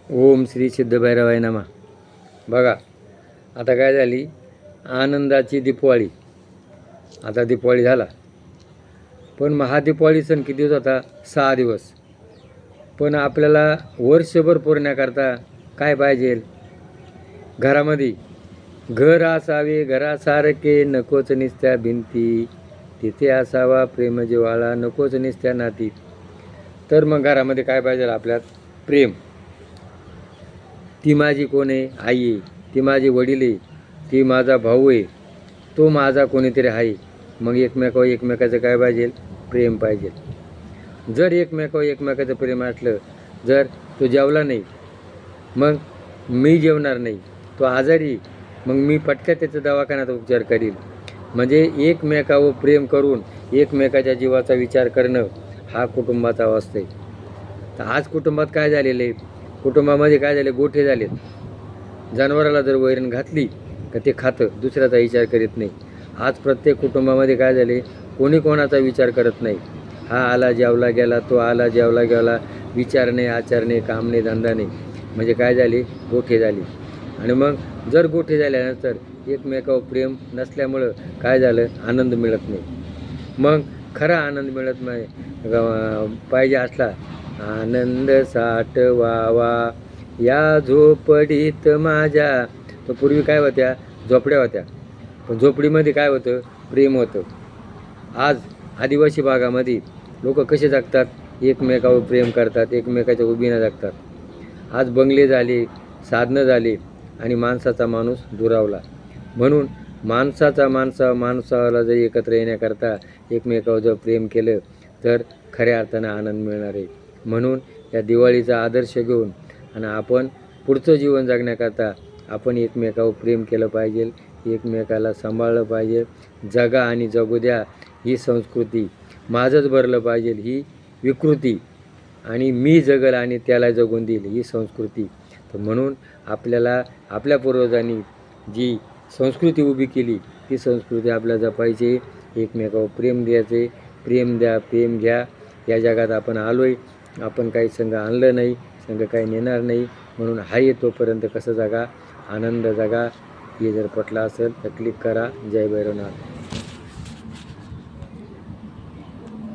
ओम श्री सिद्धभैरवाय नमः. बघा आता काय झाली, आनंदाची दीपवाळी. आता दीपवाळी झाला, पण महादीपवाळी सण किती दिवस होता? 6 दिवस. पण आपल्याला वर्षभर पुरण्याकरता काय पाहिजे? घरामध्ये घर असावे घरासारखे, नकोच निस्त्या भिंती, तिथे असावा प्रेम जिव्हाळा, नकोच निस्त्या नाती. तर मग घरामध्ये काय पाहिजे आपल्यात? प्रेम. ती माझी कोण आहे? आई आहे. ती माझी वडील आहे. ती माझा भाऊ आहे. तो माझा कोणीतरी आहे. मग एकमेकाचं काय पाहिजे? प्रेम पाहिजे. जर एकमेकाचं प्रेम असलं, जर तो जेवला नाही मग मी जेवणार नाही, तो आजारी मग मी पटक्यात त्याचा दवाखान्यात उपचार करील. म्हणजे एकमेकावर प्रेम करून एकमेकाच्या जीवाचा विचार करणं हा कुटुंबाचा अवस्था आहे. तर आज कुटुंबात काय झालेलं आहे? कुटुंबामध्ये काय झाले? गोठे झालेत. जनावराला जर वैरण घातली का ते खातं, दुसऱ्याचा विचार करीत नाही. आज प्रत्येक कुटुंबामध्ये काय झाले? कोणी कोणाचा विचार करत नाही. हा आला जेवला गेला, तो आला जेवला गेला, विचार नाही, आचार नाही, काम नाही, धंदा नाही. म्हणजे काय झाले? गोठे झाले. आणि मग जर गोठे झाल्यानंतर एकमेकावर प्रेम नसल्यामुळं काय झालं? आनंद मिळत नाही. मग खरा आनंद मिळत नाही पाहिजे असला, आनंद साठवावा या झोपडीत माझ्या. तर पूर्वी काय होत्या? झोपड्या होत्या. पण झोपडीमध्ये काय होतं? प्रेम होतं. आज आदिवासी भागामध्ये लोक कसे जगतात? एकमेकावर प्रेम करतात, एकमेकाच्या उभीनं जगतात. आज बंगले झाले, साधनं झाले आणि माणसाचा माणूस दुरावला. म्हणून माणसाला जर एकत्र येण्याकरता एकमेकावर जर प्रेम केलं तर खऱ्या अर्थानं आनंद मिळणार आहे. म्हणून या दिवाळीचा आदर्श घेऊन आणि आपण पुढचं जीवन जगण्याकरता आपण एकमेकावर प्रेम केलं पाहिजे, एकमेकाला सांभाळलं पाहिजे. जगा आणि जगू द्या ही संस्कृती, माझंच भरलं पाहिजे ही विकृती, आणि मी जगल आणि त्याला जगून देईल ही संस्कृती. तर म्हणून आपल्याला आपल्या पूर्वजांनी जी संस्कृती उभी केली ती संस्कृती आपल्याला जपायची. एकमेकावर प्रेम द्यायचे. प्रेम द्या, प्रेम घ्या. या जगात आपण आलो आहे, आपण काही संघ आणलं नाही, संघ काही नेणार नाही. म्हणून हाय तोपर्यंत कसं जगा? आनंद जगा. हे जर पटलं असेल तर क्लिक करा. जय भैरवनाथ.